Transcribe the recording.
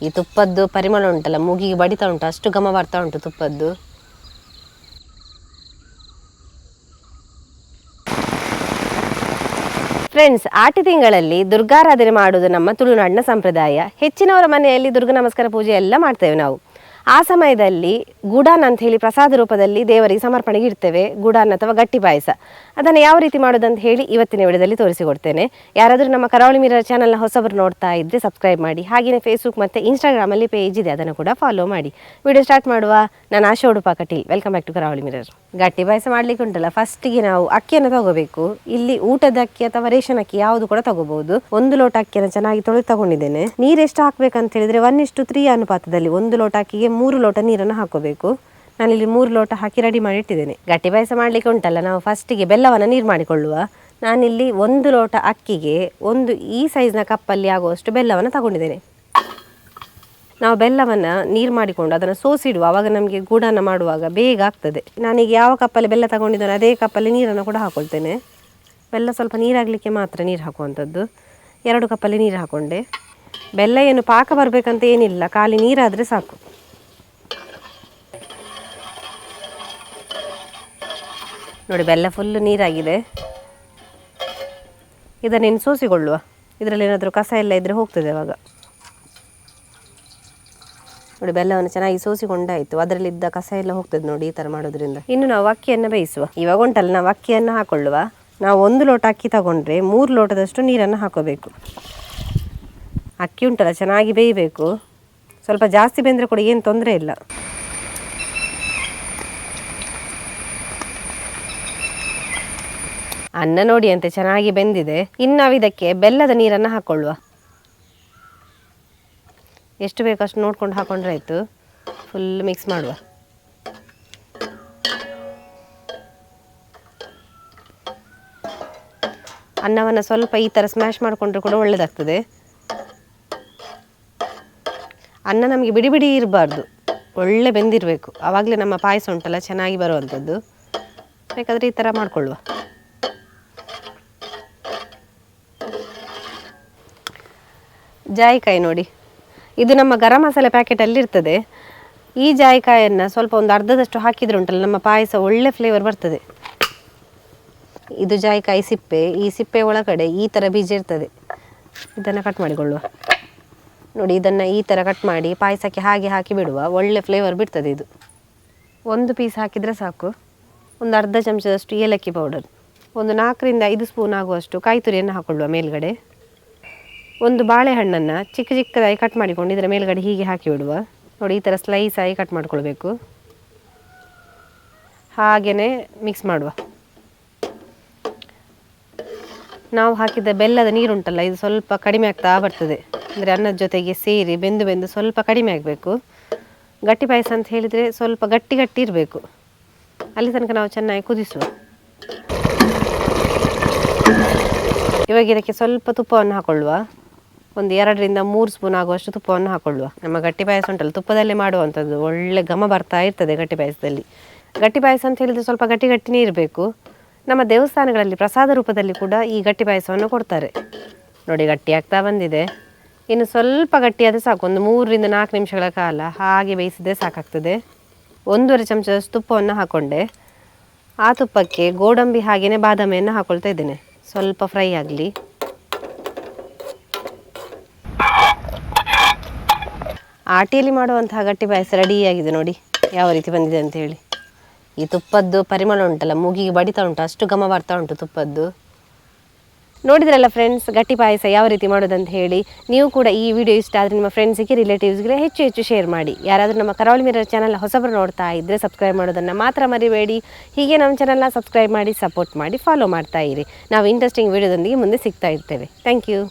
ಈ ತುಪ್ಪದ್ದು ಪರಿಮಳ ಉಂಟಲ್ಲ, ಮೂಗಿಗೆ ಬಡಿತಾ ಉಂಟು, ಅಷ್ಟು ಘಮ ಬರ್ತಾ ಉಂಟು ತುಪ್ಪದ್ದು. ಫ್ರೆಂಡ್ಸ್, ಆಟಿ ತಿಂಗಳಲ್ಲಿ ದುರ್ಗಾರಾಧನೆ ಮಾಡುವುದು ನಮ್ಮ ತುಳುನಾಡಿನ ಸಂಪ್ರದಾಯ. ಹೆಚ್ಚಿನವರ ಮನೆಯಲ್ಲಿ ದುರ್ಗಾ ನಮಸ್ಕಾರ ಪೂಜೆ ಎಲ್ಲ ಮಾಡ್ತೇವೆ ನಾವು. ಆ ಸಮಯದಲ್ಲಿ ಗುಡಾನ್ ಅಂತ ಹೇಳಿ ಪ್ರಸಾದ ರೂಪದಲ್ಲಿ ದೇವರಿಗೆ ಸಮರ್ಪಣೆಗೆ ಇಡ್ತೇವೆ, ಗುಡಾನ್ ಅಥವಾ ಗಟ್ಟಿ ಪಾಯಸ. ಅದನ್ನು ಯಾವ ರೀತಿ ಮಾಡೋದಂತ ಹೇಳಿ ಇವತ್ತಿನ ವಿಡಿಯೋದಲ್ಲಿ ತೋರಿಸಿಕೊಡ್ತೇನೆ. ಯಾರಾದರೂ ನಮ್ಮ ಕರಾವಳಿ ಮಿರರ್ ಚಾನಲ್ನ ಹೊಸಬರು ನೋಡ್ತಾ ಇದ್ದರೆ ಸಬ್ಸ್ಕ್ರೈಬ್ ಮಾಡಿ. ಹಾಗೆಯೇ ಫೇಸ್ಬುಕ್ ಮತ್ತು ಇನ್ಸ್ಟಾಗ್ರಾಮಲ್ಲಿ ಪೇಜ್ ಇದೆ, ಅದನ್ನು ಕೂಡ ಫಾಲೋ ಮಾಡಿ. ವಿಡಿಯೋ ಸ್ಟಾರ್ಟ್ ಮಾಡುವ. ನಾನು Asha Udupa Kateel. Welcome back to Karavali Mirror. ಗಟ್ಟಿ ಪಾಯಸ ಮಾಡಲಿಕ್ಕೆ ಉಂಟಲ್ಲ, ಫಸ್ಟಿಗೆ ನಾವು ಅಕ್ಕಿಯನ್ನು ತಗೋಬೇಕು. ಇಲ್ಲಿ ಊಟದ ಅಕ್ಕಿ ಅಥವಾ ರೇಷನ್ ಅಕ್ಕಿ ಯಾವುದು ಕೂಡ ತಗೋಬಹುದು. 1 ಲೋಟ ಅಕ್ಕಿಯನ್ನು ಚೆನ್ನಾಗಿ ತೊಳೆದು ತಗೊಂಡಿದ್ದೇನೆ. ನೀರು ಎಷ್ಟು ಹಾಕ್ಬೇಕಂತ ಹೇಳಿದ್ರೆ 1:3 ಅನುಪಾತದಲ್ಲಿ 1 ಲೋಟ ಅಕ್ಕಿಗೆ 3 ಲೋಟ ನೀರನ್ನು ಹಾಕೋಬೇಕು. ನಾನಿಲ್ಲಿ 3 ಲೋಟ ಹಾಕಿ ರೆಡಿ ಮಾಡಿ ಇಟ್ಟಿದ್ದೇನೆ. ಗಟ್ಟಿ ಪಾಯಸ ಮಾಡಲಿಕ್ಕೆ ಉಂಟಲ್ಲ, ನಾವು ಫಸ್ಟಿಗೆ ಬೆಲ್ಲವನ್ನು ನೀರು ಮಾಡಿಕೊಳ್ಳುವ. ನಾನಿಲ್ಲಿ 1 ಲೋಟ ಅಕ್ಕಿಗೆ ಈ ಸೈಜ್ನ ಕಪ್ಪಲ್ಲಿ ಆಗುವಷ್ಟು ಬೆಲ್ಲವನ್ನು ತಗೊಂಡಿದ್ದೇನೆ. ನಾವು ಬೆಲ್ಲವನ್ನು ನೀರು ಮಾಡಿಕೊಂಡು ಅದನ್ನು ಸೋಸಿಡುವ, ಆವಾಗ ನಮಗೆ ಗೂಡನ್ನು ಮಾಡುವಾಗ ಬೇಗ ಆಗ್ತದೆ. ನಾನೀಗ ಯಾವ ಕಪ್ಪಲ್ಲಿ ಬೆಲ್ಲ ತಗೊಂಡಿದ್ದೇನೆ ಅದೇ ಕಪ್ಪಲ್ಲಿ ನೀರನ್ನು ಕೂಡ ಹಾಕೊಳ್ತೇನೆ. ಬೆಲ್ಲ ಸ್ವಲ್ಪ ನೀರಾಗಲಿಕ್ಕೆ ಮಾತ್ರ ನೀರು ಹಾಕುವಂಥದ್ದು. 2 ಕಪ್ಪಲ್ಲಿ ನೀರು ಹಾಕೊಂಡೆ. ಬೆಲ್ಲ ಏನು ಪಾಕ ಬರಬೇಕಂತ ಏನಿಲ್ಲ, ಖಾಲಿ ನೀರಾದರೆ ಸಾಕು. ನೋಡಿ, ಬೆಲ್ಲ ಫುಲ್ಲು ನೀರಾಗಿದೆ. ಇದನ್ನೇನು ಸೋಸಿಕೊಳ್ಳುವ. ಇದರಲ್ಲಿ ಏನಾದರೂ ಕಸ ಎಲ್ಲ ಇದ್ದರೆ ಹೋಗ್ತದೆ ಅವಾಗ. ನೋಡಿ, ಬೆಲ್ಲವನ್ನು ಚೆನ್ನಾಗಿ ಸೋಸಿಕೊಂಡಾಯಿತು. ಅದರಲ್ಲಿದ್ದ ಕಸ ಎಲ್ಲ ಹೋಗ್ತದೆ ನೋಡಿ, ಈ ಥರ ಮಾಡೋದ್ರಿಂದ. ಇನ್ನು ನಾವು ಅಕ್ಕಿಯನ್ನು ಬೇಯಿಸುವ. ಇವಾಗ ಉಂಟಲ್ಲ, ನಾವು ಅಕ್ಕಿಯನ್ನು ಹಾಕೊಳ್ಳುವ. ನಾವು 1 ಲೋಟ ಅಕ್ಕಿ ತಗೊಂಡ್ರೆ 3 ಲೋಟದಷ್ಟು ನೀರನ್ನು ಹಾಕೋಬೇಕು. ಅಕ್ಕಿ ಉಂಟಲ್ಲ, ಚೆನ್ನಾಗಿ ಬೇಯಬೇಕು. ಸ್ವಲ್ಪ ಜಾಸ್ತಿ ಬೆಂದರೆ ಕೂಡ ಏನು ತೊಂದರೆ ಇಲ್ಲ. ಅನ್ನ ನೋಡಿ ಅಂತೆ ಚೆನ್ನಾಗಿ ಬೆಂದಿದೆ. ಇನ್ನು ನಾವು ಇದಕ್ಕೆ ಬೆಲ್ಲದ ನೀರನ್ನು ಹಾಕೊಳ್ಳುವ. ಎಷ್ಟು ಬೇಕು ಅಷ್ಟು ನೋಡ್ಕೊಂಡು ಹಾಕೊಂಡ್ರೆ ಆಯಿತು. ಫುಲ್ ಮಿಕ್ಸ್ ಮಾಡುವ. ಅನ್ನವನ್ನು ಸ್ವಲ್ಪ ಈ ಥರ ಸ್ಮ್ಯಾಶ್ ಮಾಡಿಕೊಂಡ್ರೆ ಕೂಡ ಒಳ್ಳೆಯದಾಗ್ತದೆ. ಅನ್ನ ನಮಗೆ ಬಿಡಿ ಬಿಡಿ ಇರಬಾರ್ದು, ಒಳ್ಳೆ ಬೆಂದಿರಬೇಕು. ಆವಾಗಲೇ ನಮ್ಮ ಪಾಯಸ ಉಂಟಲ್ಲ ಚೆನ್ನಾಗಿ ಬರುವಂಥದ್ದು. ಬೇಕಾದರೆ ಈ ಥರ ಮಾಡಿಕೊಳ್ಳುವ. ಜಾಯಿಕಾಯಿ ನೋಡಿ, ಇದು ನಮ್ಮ ಗರಂ ಮಸಾಲೆ ಪ್ಯಾಕೆಟಲ್ಲಿ ಇರ್ತದೆ. ಈ ಜಾಯಿಕಾಯನ್ನು ಸ್ವಲ್ಪ ಒಂದು ಅರ್ಧದಷ್ಟು ಹಾಕಿದರೆ ಉಂಟಲ್ಲ, ನಮ್ಮ ಪಾಯಸ ಒಳ್ಳೆ ಫ್ಲೇವರ್ ಬರ್ತದೆ. ಇದು ಜಾಯಿಕಾಯಿ ಸಿಪ್ಪೆ. ಈ ಸಿಪ್ಪೆ ಒಳಗಡೆ ಈ ಥರ ಬೀಜ ಇರ್ತದೆ. ಇದನ್ನು ಕಟ್ ಮಾಡಿಕೊಳ್ಳುವ. ನೋಡಿ, ಇದನ್ನು ಈ ಥರ ಕಟ್ ಮಾಡಿ ಪಾಯಸಕ್ಕೆ ಹಾಗೆ ಹಾಕಿ ಬಿಡುವ. ಒಳ್ಳೆ ಫ್ಲೇವರ್ ಬಿಡ್ತದೆ ಇದು. 1 ಪೀಸ್ ಹಾಕಿದರೆ ಸಾಕು. ಒಂದು ಅರ್ಧ ಚಮಚದಷ್ಟು ಏಲಕ್ಕಿ ಪೌಡರ್, ಒಂದು 4 ರಿಂದ 5 ಸ್ಪೂನ್ ಆಗುವಷ್ಟು ಕಾಯಿ ತುರಿಯನ್ನು ಹಾಕೊಳ್ಳುವ ಮೇಲ್ಗಡೆ. ಒಂದು ಬಾಳೆಹಣ್ಣನ್ನು ಚಿಕ್ಕದಾಗಿ ಕಟ್ ಮಾಡಿಕೊಂಡು ಇದರ ಮೇಲ್ಗಡೆ ಹೀಗೆ ಹಾಕಿ ಬಿಡುವ. ನೋಡಿ, ಈ ಥರ ಸ್ಲೈಸ್ ಆಗಿ ಕಟ್ ಮಾಡ್ಕೊಳ್ಬೇಕು. ಹಾಗೆಯೇ ಮಿಕ್ಸ್ ಮಾಡುವ. ನಾವು ಹಾಕಿದ ಬೆಲ್ಲದ ನೀರುಂಟಲ್ಲ, ಇದು ಸ್ವಲ್ಪ ಕಡಿಮೆ ಆಗ್ತಾ ಬರ್ತದೆ. ಅಂದರೆ ಅನ್ನದ ಜೊತೆಗೆ ಸೇರಿ ಬೆಂದು ಸ್ವಲ್ಪ ಕಡಿಮೆ ಆಗಬೇಕು. ಗಟ್ಟಿ ಪಾಯಸ ಅಂತ ಹೇಳಿದರೆ ಸ್ವಲ್ಪ ಗಟ್ಟಿ ಇರಬೇಕು. ಅಲ್ಲಿ ತನಕ ನಾವು ಚೆನ್ನಾಗಿ ಕುದಿಸುವ. ಇವಾಗ ಇದಕ್ಕೆ ಸ್ವಲ್ಪ ತುಪ್ಪವನ್ನು ಹಾಕೊಳ್ಳುವ. ಒಂದು 2 ರಿಂದ 3 ಸ್ಪೂನ್ ಆಗುವಷ್ಟು ತುಪ್ಪವನ್ನು ಹಾಕೊಳ್ಳುವ. ನಮ್ಮ ಗಟ್ಟಿ ಪಾಯಸ ಉಂಟಲ್ಲ, ತುಪ್ಪದಲ್ಲೇ ಮಾಡುವಂಥದ್ದು. ಒಳ್ಳೆ ಘಮ ಬರ್ತಾ ಇರ್ತದೆ ಗಟ್ಟಿ ಪಾಯಸದಲ್ಲಿ. ಗಟ್ಟಿ ಪಾಯಸ ಅಂತ ಹೇಳಿದರೆ ಸ್ವಲ್ಪ ಗಟ್ಟಿನೇ ಇರಬೇಕು. ನಮ್ಮ ದೇವಸ್ಥಾನಗಳಲ್ಲಿ ಪ್ರಸಾದ ರೂಪದಲ್ಲಿ ಕೂಡ ಈ ಗಟ್ಟಿ ಪಾಯಸವನ್ನು ಕೊಡ್ತಾರೆ. ನೋಡಿ, ಗಟ್ಟಿ ಆಗ್ತಾ ಬಂದಿದೆ. ಇನ್ನು ಸ್ವಲ್ಪ ಗಟ್ಟಿಯಾದರೆ ಸಾಕು. ಒಂದು 3 ರಿಂದ 4 ನಿಮಿಷಗಳ ಕಾಲ ಹಾಗೆ ಬೇಯಿಸಿದರೆ ಸಾಕಾಗ್ತದೆ. 1.5 ಚಮಚದಷ್ಟು ತುಪ್ಪವನ್ನು ಹಾಕ್ಕೊಂಡೆ. ಆ ತುಪ್ಪಕ್ಕೆ ಗೋಡಂಬಿ ಹಾಗೆಯೇ ಬಾದಾಮಿಯನ್ನು ಹಾಕ್ಕೊಳ್ತಾ ಇದ್ದೇನೆ. ಸ್ವಲ್ಪ ಫ್ರೈ ಆಗಲಿ. ಆಟಿಯಲ್ಲಿ ಮಾಡುವಂತಹ ಗಟ್ಟಿ ಪಾಯಸ ರೆಡಿಯಾಗಿದೆ. ನೋಡಿ ಯಾವ ರೀತಿ ಬಂದಿದೆ ಅಂತ ಹೇಳಿ. ಈ ತುಪ್ಪದ್ದು ಪರಿಮಳ ಉಂಟಲ್ಲ, ಮೂಗಿಗೆ ಬಡಿತಾ ಉಂಟು, ಅಷ್ಟು ಘಮ ಬರ್ತಾ ಉಂಟು ತುಪ್ಪದ್ದು. ನೋಡಿದ್ರಲ್ಲ ಫ್ರೆಂಡ್ಸ್, ಗಟ್ಟಿ ಪಾಯಸ ಯಾವ ರೀತಿ ಮಾಡೋದಂತ ಹೇಳಿ. ನೀವು ಕೂಡ ಈ ವಿಡಿಯೋ ಇಷ್ಟ ಆದರೆ ನಿಮ್ಮ ಫ್ರೆಂಡ್ಸಿಗೆ, ರಿಲೇಟಿವ್ಸ್ಗೆ ಹೆಚ್ಚು ಶೇರ್ ಮಾಡಿ. ಯಾರಾದರೂ ನಮ್ಮ ಕರಾವಳಿ ಮಿರರ್ ಚಾನಲ್ ಹೊಸಬರು ನೋಡ್ತಾ ಇದ್ದರೆ ಸಬ್ಸ್ಕ್ರೈಬ್ ಮಾಡೋದನ್ನು ಮಾತ್ರ ಮರಿಬೇಡಿ. ಹೀಗೆ ನಮ್ಮ ಚಾನಲ್ನ ಸಬ್ಸ್ಕ್ರೈಬ್ ಮಾಡಿ, ಸಪೋರ್ಟ್ ಮಾಡಿ, ಫಾಲೋ ಮಾಡ್ತಾ ಇರಿ. ನಾವು ಇಂಟ್ರೆಸ್ಟಿಂಗ್ ವಿಡಿಯೋದೊಂದಿಗೆ ಮುಂದೆ ಸಿಗ್ತಾ ಇರ್ತೇವೆ. Thank you.